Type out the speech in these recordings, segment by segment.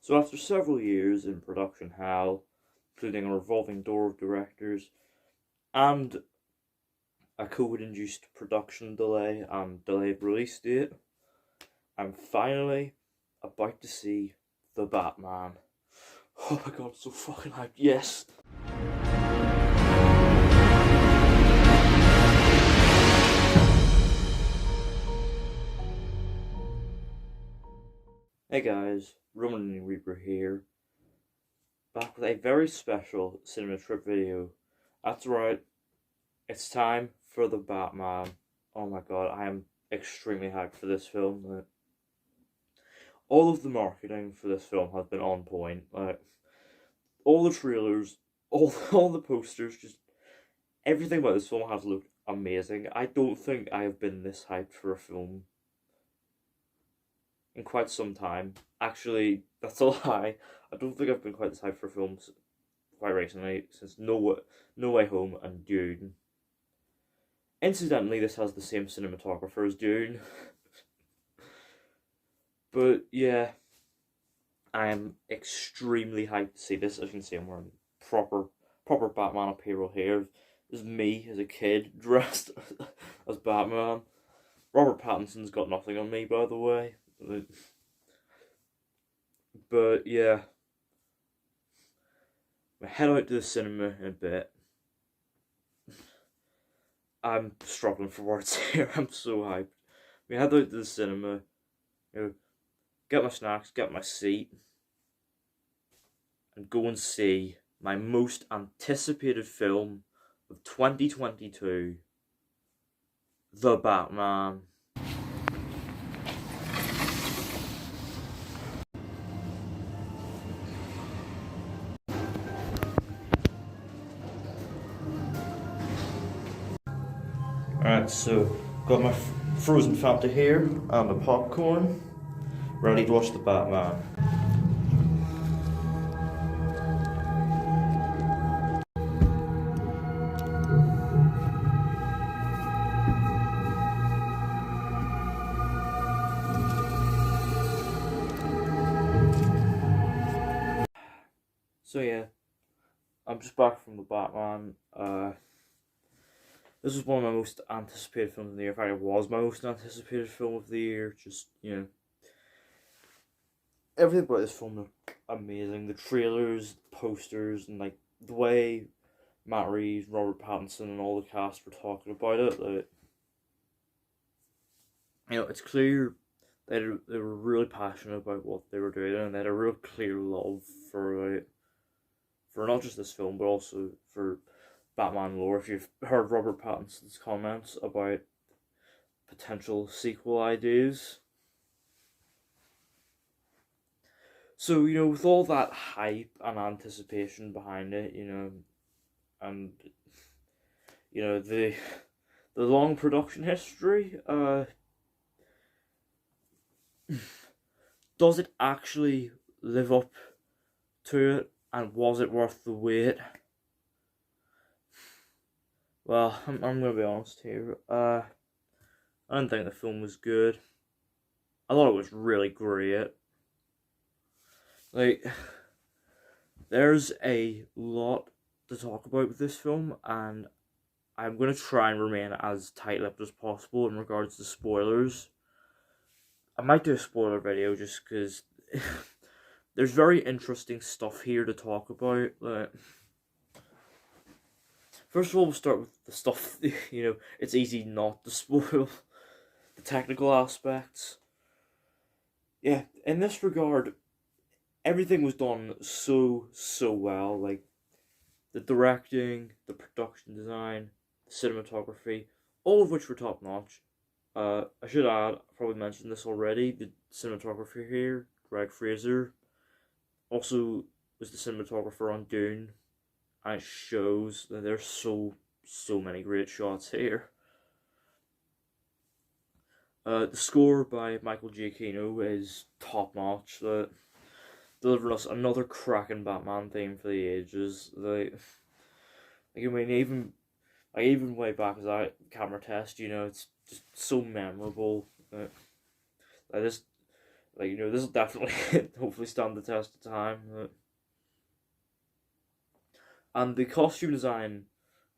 So after several years in production hell, including a revolving door of directors and a COVID-induced production delay and delayed release date, I'm finally about to see The Batman. Oh my god, I'm so fucking hyped, yes! Hey guys, Roman and Reaper here, back with a very special cinema trip video. That's right, it's time for The Batman. Oh my god, I am extremely hyped for this film. All of the marketing for this film has been on point. All the trailers, all the posters, just everything about this film has looked amazing. I don't think I have been this hyped for a film in quite some time. Actually, that's a lie. I don't think I've been quite this hyped for films quite recently, since No Way Home and Dune. Incidentally, this has the same cinematographer as Dune. But yeah, I am extremely hyped to see this. As you can see, I'm wearing proper Batman apparel here. This is me as a kid dressed as Batman. Robert Pattinson's got nothing on me, by the way. But yeah, I'm head out to the cinema in a bit. I'm struggling for words here. I'm so hyped. We head out to the cinema. Get my snacks, get my seat, and go and see my most anticipated film of 2022, The Batman. Alright, so got my frozen Fanta here and the popcorn, ready to watch The Batman. So yeah, I'm just back from The Batman. This was one of my most anticipated films of the year. In fact, it was my most anticipated film of the year. Just, everything about this film looked amazing. The trailers, the posters, and like the way Matt Reeves, Robert Pattinson, and all the cast were talking about it. It's clear they were really passionate about what they were doing, and they had a real clear love for not just this film, but also for Batman lore. If you've heard Robert Pattinson's comments about potential sequel ideas. So, with all that hype and anticipation behind it, and, the long production history, does it actually live up to it, and was it worth the wait? Well, I'm gonna be honest here. I didn't think the film was good. I thought it was really great. There's a lot to talk about with this film, and I'm gonna try and remain as tight-lipped as possible in regards to spoilers. I might do a spoiler video just because there's very interesting stuff here to talk about. First of all, we'll start with the stuff, it's easy not to spoil. The technical aspects. Yeah, in this regard, everything was done so well. Like, the directing, the production design, the cinematography, all of which were top notch. I should add, I probably mentioned this already, the cinematographer here, Greg Fraser, also was the cinematographer on Dune. And it shows that there's so many great shots here. The score by Michael Giacchino is top notch. Delivering us another cracking Batman theme for the ages. Even way back as that camera test, it's just so memorable. Like, this will definitely hopefully stand the test of time. And the costume design,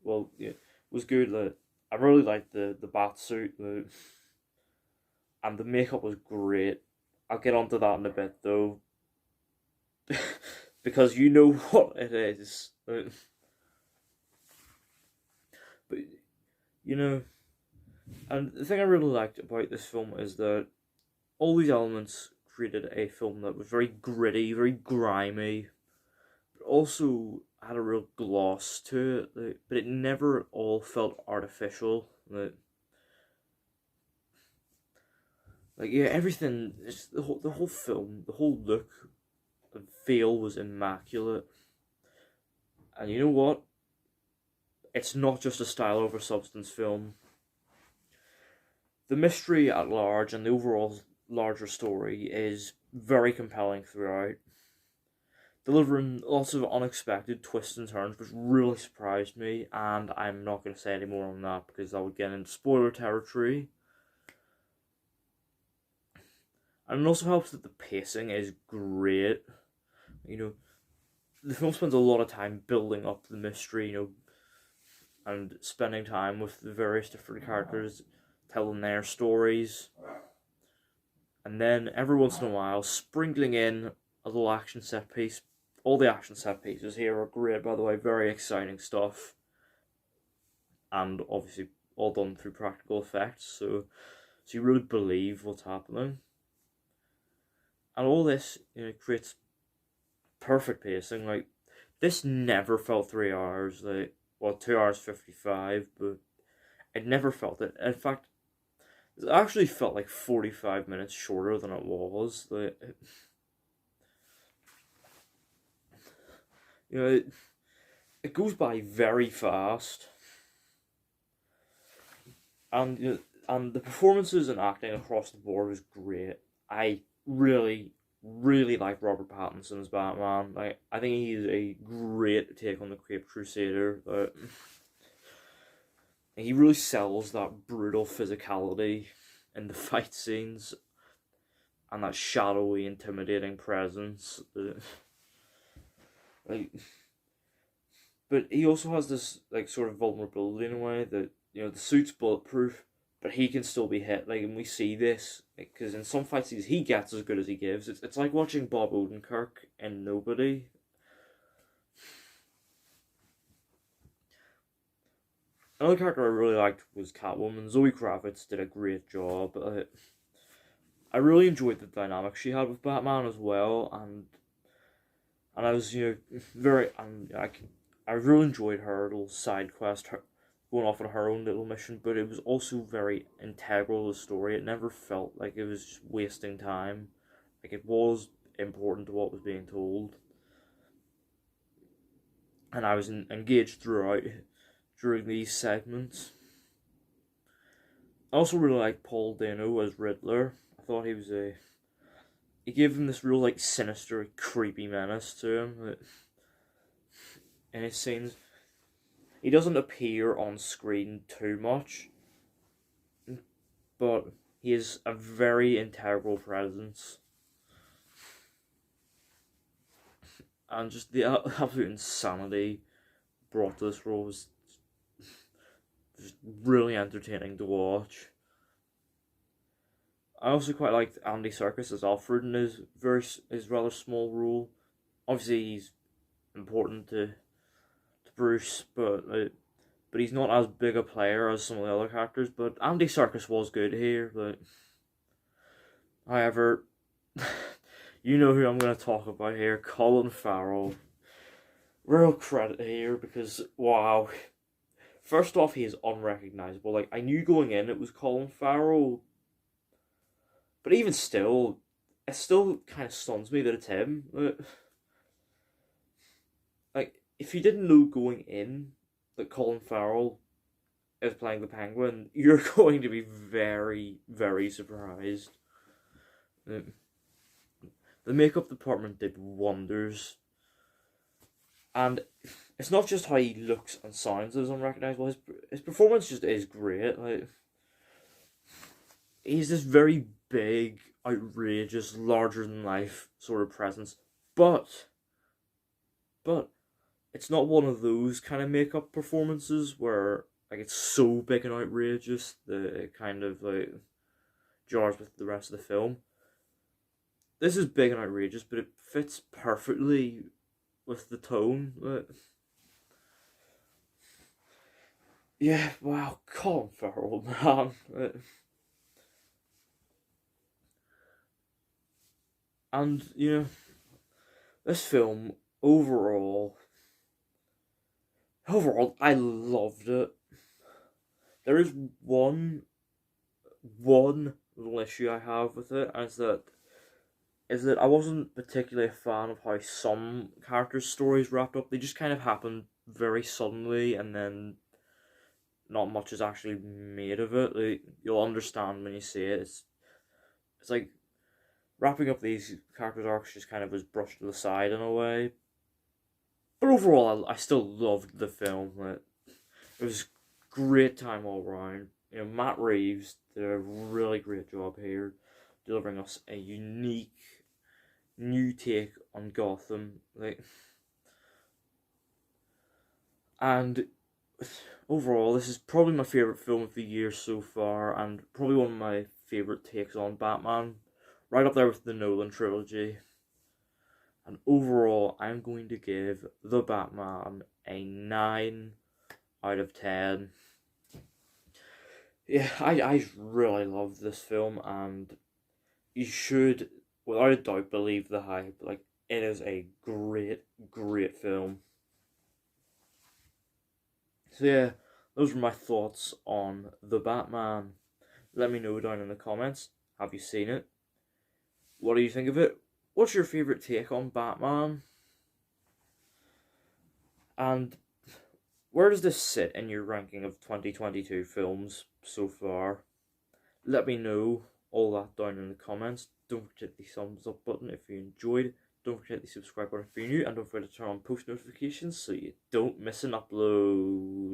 well, yeah, was good. I really liked the bat suit, and the makeup was great. I'll get onto that in a bit though, because you know what it is. But you know, and the thing I really liked about this film is that all these elements created a film that was very gritty, very grimy, but also had a real gloss to it. But it never all felt artificial. Yeah, everything. The whole film, the whole look and feel was immaculate. And you know what? It's not just a style over substance film. The mystery at large and the overall larger story is very compelling throughout, delivering lots of unexpected twists and turns, which really surprised me. And I'm not going to say any more on that because that would get into spoiler territory. And it also helps that the pacing is great. The film spends a lot of time building up the mystery, and spending time with the various different characters, telling their stories. And then every once in a while, sprinkling in a little action set piece. All the action set pieces here are great, by the way, very exciting stuff. And obviously all done through practical effects, so you really believe what's happening. And all this, creates perfect pacing. Like, this never felt 3 hours. 2 hours 55, but it never felt it. In fact, it actually felt like 45 minutes shorter than it was. It goes by very fast. And the performances and acting across the board was great. I really, really like Robert Pattinson as Batman. I think he's a great take on the Caped Crusader. He really sells that brutal physicality in the fight scenes and that shadowy, intimidating presence. But he also has this sort of vulnerability in a way that the suit's bulletproof, but he can still be hit. And we see this because in some fight scenes he gets as good as he gives. It's like watching Bob Odenkirk in Nobody. Another character I really liked was Catwoman. Zoe Kravitz did a great job. I really enjoyed the dynamic she had with Batman as well, and I was very I really enjoyed her little side quest, her going off on her own little mission, but it was also very integral to the story. It never felt like it was just wasting time. It was important to what was being told, and I was engaged throughout during these segments. I also really liked Paul Dano as Riddler. I thought he gave him this real sinister, creepy menace to him. In his scenes, he doesn't appear on screen too much, but he is a very integral presence. And just the absolute insanity brought to this role was just really entertaining to watch. I also quite liked Andy Serkis as Alfred in his rather small role. Obviously, he's important to Bruce, but he's not as big a player as some of the other characters. But Andy Serkis was good here. But however, you know who I'm going to talk about here, Colin Farrell. Real credit here because wow. First off, he is unrecognizable. I knew going in it was Colin Farrell, but even still, it still kind of stuns me that it's him. If you didn't know going in that Colin Farrell is playing the Penguin, you're going to be very, very surprised. The makeup department did wonders. And it's not just how he looks and sounds that is unrecognizable. His performance just is great. He's this very big, outrageous, larger than life sort of presence, but it's not one of those kind of makeup performances where like it's so big and outrageous that it kind of like jars with the rest of the film. This is big and outrageous, but it fits perfectly with the tone. Yeah, wow, Colin Farrell, man. And, you know, this film, overall, I loved it. There is one little issue I have with it, and is that I wasn't particularly a fan of how some characters' stories wrapped up. They just kind of happened very suddenly, and then not much is actually made of it. Like, you'll understand when you see it. It's like wrapping up these characters' arcs just kind of was brushed to the side in a way. But overall, I still loved the film. Like, it was great time all around. You know, Matt Reeves did a really great job here, delivering us a unique new take on Gotham. And overall, this is probably my favorite film of the year so far, and probably one of my favorite takes on Batman, right up there with the Nolan trilogy. And overall, I'm going to give The Batman a 9 out of 10. Yeah, I really love this film, and you should, without a doubt, believe the hype. Like, it is a great, great film. So yeah, those were my thoughts on The Batman. Let me know down in the comments. Have you seen it? What do you think of it? What's your favourite take on Batman? And where does this sit in your ranking of 2022 films so far? Let me know all that down in the comments. Don't forget the thumbs up button if you enjoyed. Don't forget the subscribe button if you're new. And don't forget to turn on post notifications so you don't miss an upload.